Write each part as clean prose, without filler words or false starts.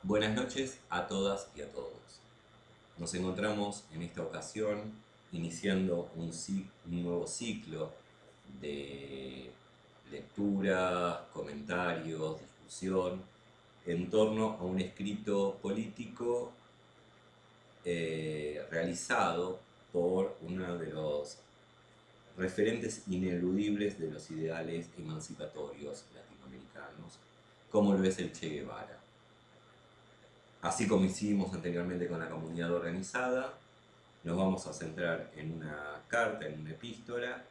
Buenas noches a todas y a todos. Nos encontramos en esta ocasión iniciando un nuevo ciclo de lectura, comentarios, discusión en torno a un escrito político realizado por uno de los referentes ineludibles de los ideales emancipatorios latinoamericanos, como lo es el Che Guevara. Así como hicimos anteriormente con la comunidad organizada, nos vamos a centrar en una carta, en una epístola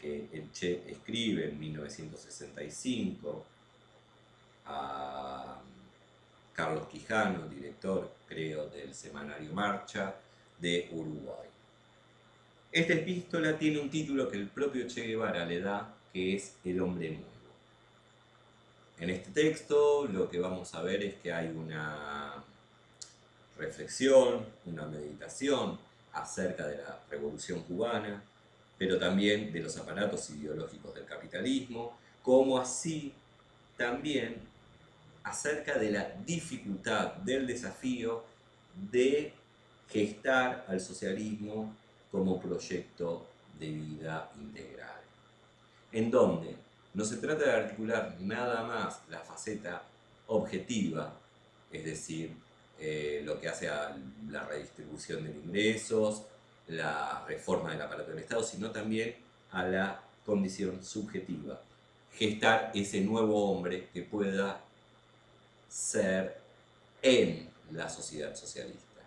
que el Che escribe en 1965 a Carlos Quijano, director, creo, del semanario Marcha de Uruguay. Esta epístola tiene un título que el propio Che Guevara le da, que es El hombre nuevo. En este texto lo que vamos a ver es que hay una reflexión, una meditación acerca de la revolución cubana, pero también de los aparatos ideológicos del capitalismo, como así también acerca de la dificultad, del desafío de gestar al socialismo como proyecto de vida integral, en donde no se trata de articular nada más la faceta objetiva, es decir, lo que hace a la redistribución de ingresos, la reforma del aparato del Estado, sino también a la condición subjetiva, gestar ese nuevo hombre que pueda ser en la sociedad socialista.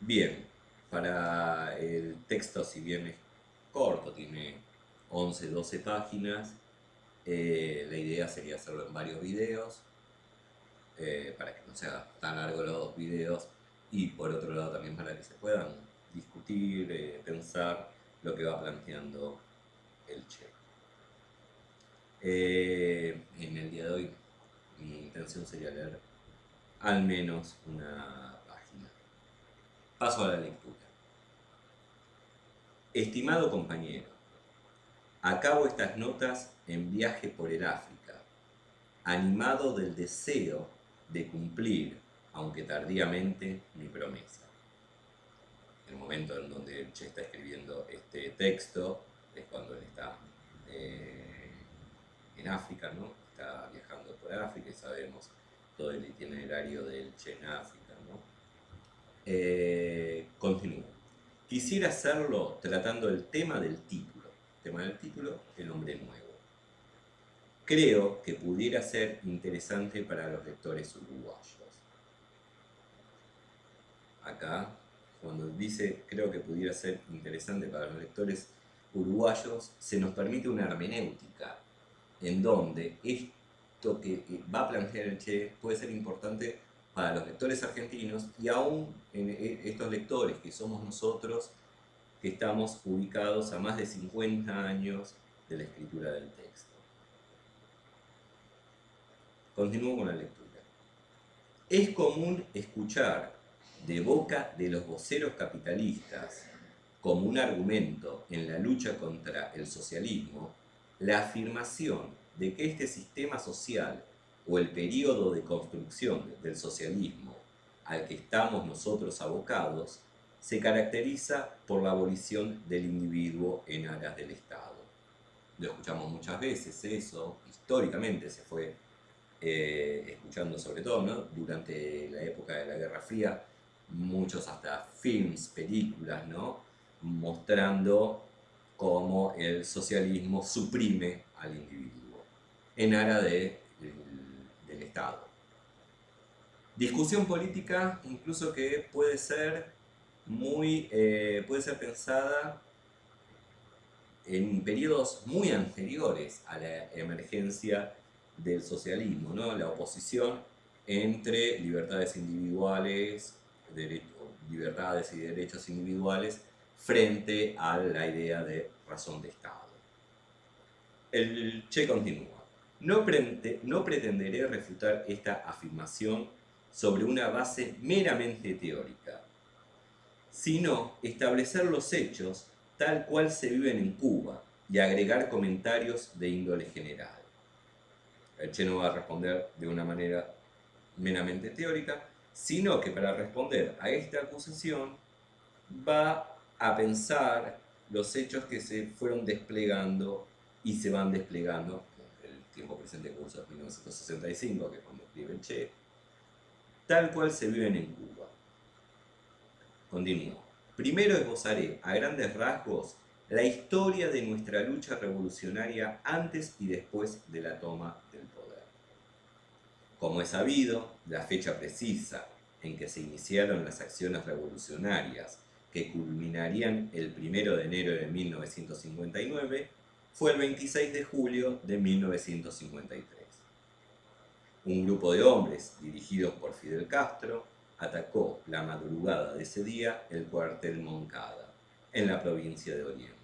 Bien, para el texto, si bien es corto, tiene 11, 12 páginas, la idea sería hacerlo en varios videos, para que no sea tan largo los dos videos, y por otro lado también para que se puedan discutir, pensar lo que va planteando el Che. En el día de hoy mi intención sería leer al menos una página. Paso a la lectura. Estimado compañero, acabo estas notas en viaje por el África, animado del deseo de cumplir, aunque tardíamente, mi promesa. El momento en donde el Che está escribiendo este texto es cuando él está en África, ¿no? Está viajando por África y sabemos todo el itinerario del Che en África, ¿no? Continúo. Quisiera hacerlo tratando el tema del título. Tema del título, El hombre nuevo. Creo que pudiera ser interesante para los lectores uruguayos. Acá, cuando dice creo que pudiera ser interesante para los lectores uruguayos, se nos permite una hermenéutica en donde esto que va a plantear el Che puede ser importante para los lectores argentinos y aún en estos lectores que somos nosotros, que estamos ubicados a más de 50 años de la escritura del texto. Continúo con la lectura. Es común escuchar de boca de los voceros capitalistas como un argumento en la lucha contra el socialismo la afirmación de que este sistema social o el periodo de construcción del socialismo al que estamos nosotros abocados se caracteriza por la abolición del individuo en aras del Estado. Lo escuchamos muchas veces eso, históricamente se fue escuchando sobre todo, ¿no? Durante la época de la Guerra Fría, muchos hasta films, películas, ¿no? Mostrando cómo el socialismo suprime al individuo en aras del Estado. Discusión política incluso que puede ser puede ser pensada en periodos muy anteriores a la emergencia del socialismo, ¿no? La oposición entre libertades individuales, libertades y derechos individuales frente a la idea de razón de Estado. El Che continúa. No pretenderé refutar esta afirmación sobre una base meramente teórica, sino establecer los hechos tal cual se viven en Cuba y agregar comentarios de índole general. el Che no va a responder de una manera meramente teórica, sino que para responder a esta acusación va a pensar los hechos que se fueron desplegando y se van desplegando. El tiempo presente que usa 1965, que es cuando escribe el Che, tal cual se viven en Cuba. Continúo. Primero esbozaré a grandes rasgos la historia de nuestra lucha revolucionaria antes y después de la toma del poder. Como es sabido, la fecha precisa en que se iniciaron las acciones revolucionarias que culminarían el 1 de enero de 1959 fue el 26 de julio de 1953. Un grupo de hombres, dirigidos por Fidel Castro, atacó la madrugada de ese día el cuartel Moncada, en la provincia de Oriente.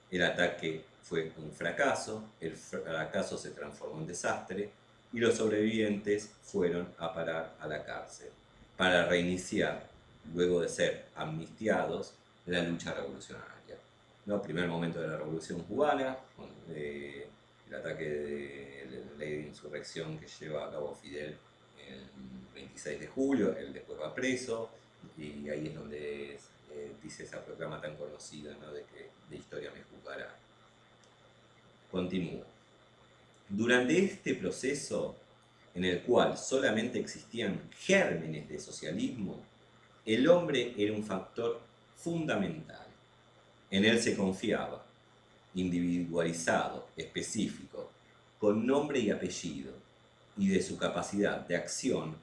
El ataque fue un fracaso, el fracaso se transformó en desastre y los sobrevivientes fueron a parar a la cárcel para reiniciar, luego de ser amnistiados, la lucha revolucionaria. ¿No? Primer momento de la Revolución Cubana, con el ataque de la ley de insurrección que lleva a cabo Fidel el 26 de julio, él después va preso, y ahí es donde dice esa proclama tan conocida, ¿no? De que de historia me juzgará. Continúo. Durante este proceso, en el cual solamente existían gérmenes de socialismo, el hombre era un factor fundamental. En él se confiaba, individualizado, específico, con nombre y apellido, y de su capacidad de acción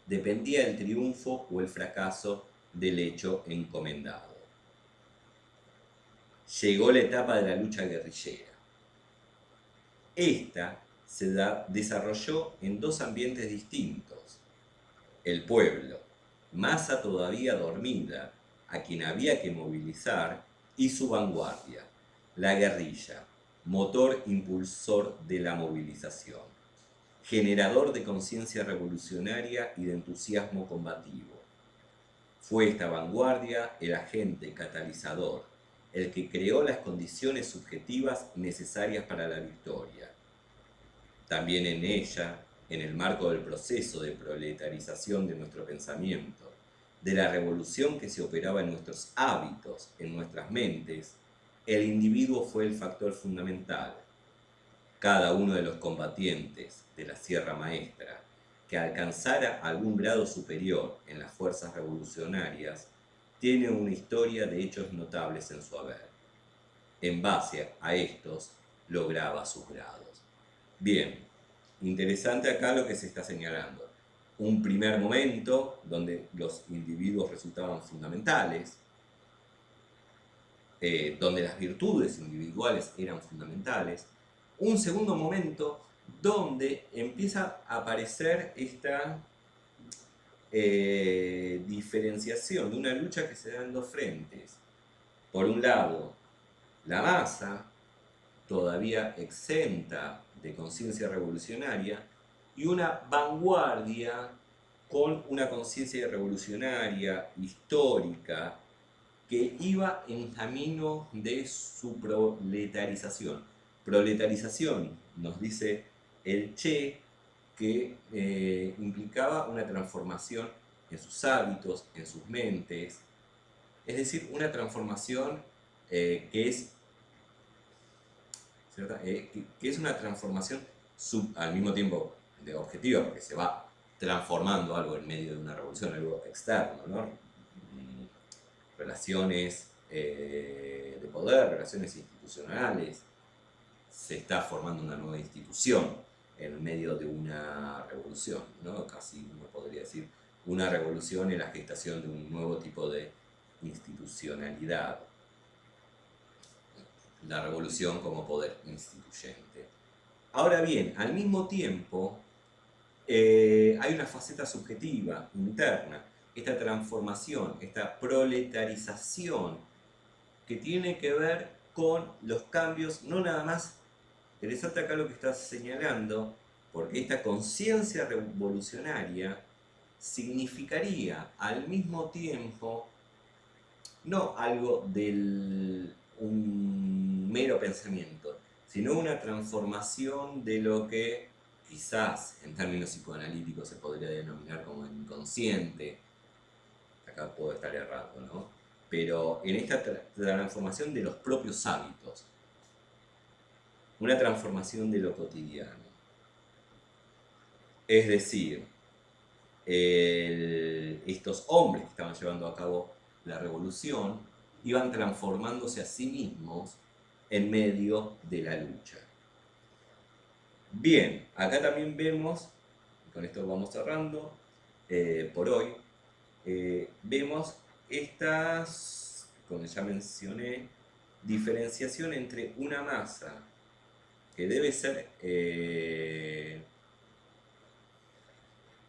dependía el triunfo o el fracaso del hecho encomendado. Llegó la etapa de la lucha guerrillera. Esta se desarrolló en dos ambientes distintos. El pueblo, masa todavía dormida, a quien había que movilizar, y su vanguardia, la guerrilla, motor impulsor de la movilización, generador de conciencia revolucionaria y de entusiasmo combativo. Fue esta vanguardia el agente catalizador, el que creó las condiciones subjetivas necesarias para la victoria. También en ella, en el marco del proceso de proletarización de nuestro pensamiento, de la revolución que se operaba en nuestros hábitos, en nuestras mentes, el individuo fue el factor fundamental. Cada uno de los combatientes de la Sierra Maestra que alcanzara algún grado superior en las fuerzas revolucionarias tiene una historia de hechos notables en su haber. En base a estos, lograba sus grados. Bien, interesante acá lo que se está señalando. Un primer momento donde los individuos resultaban fundamentales, donde las virtudes individuales eran fundamentales. Un segundo momento donde empieza a aparecer esta diferenciación de una lucha que se da en dos frentes. Por un lado, la masa, todavía exenta de conciencia revolucionaria, y una vanguardia con una conciencia revolucionaria, histórica, que iba en camino de su proletarización. Proletarización, nos dice el Che, que implicaba una transformación en sus hábitos, en sus mentes, es decir, una transformación que es una transformación al mismo tiempo de objetiva, porque se va transformando algo en medio de una revolución, algo externo, ¿no? Relaciones de poder, relaciones institucionales, se está formando una nueva institución en medio de una revolución, ¿no? Casi uno podría decir una revolución en la gestación de un nuevo tipo de institucionalidad. La revolución como poder instituyente. Ahora bien, al mismo tiempo, hay una faceta subjetiva, interna, esta transformación, esta proletarización, que tiene que ver con los cambios, no nada más, interesante acá lo que estás señalando, porque esta conciencia revolucionaria significaría al mismo tiempo, no algo del un mero pensamiento, sino una transformación de lo que quizás en términos psicoanalíticos se podría denominar como inconsciente. Acá puedo estar errado, ¿no? Pero en esta transformación de los propios hábitos, una transformación de lo cotidiano. Es decir, estos hombres que estaban llevando a cabo la revolución iban transformándose a sí mismos en medio de la lucha. Bien, acá también vemos, con esto vamos cerrando por hoy, vemos estas, como ya mencioné, diferenciación entre una masa que debe ser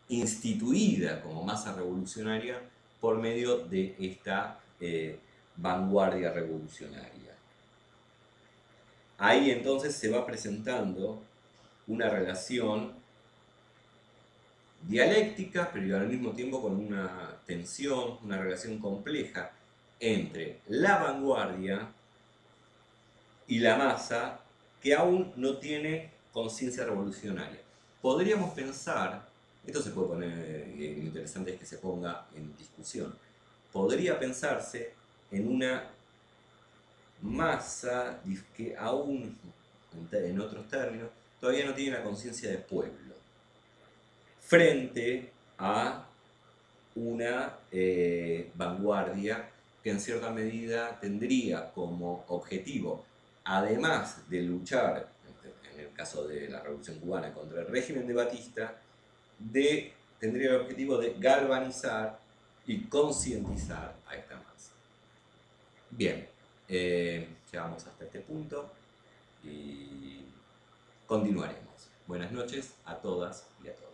instituida como masa revolucionaria por medio de esta vanguardia revolucionaria. Ahí entonces se va presentando una relación dialéctica, pero al mismo tiempo con una tensión, una relación compleja entre la vanguardia y la masa que aún no tiene conciencia revolucionaria. Podríamos pensar, esto se puede poner, lo interesante es que se ponga en discusión, podría pensarse en una masa que aún, en otros términos, todavía no tiene la conciencia de pueblo, frente a una vanguardia que en cierta medida tendría como objetivo, además de luchar, en el caso de la Revolución Cubana, contra el régimen de Batista, tendría el objetivo de galvanizar y concientizar a esta masa. Bien, llegamos hasta este punto y continuaremos. Buenas noches a todas y a todos.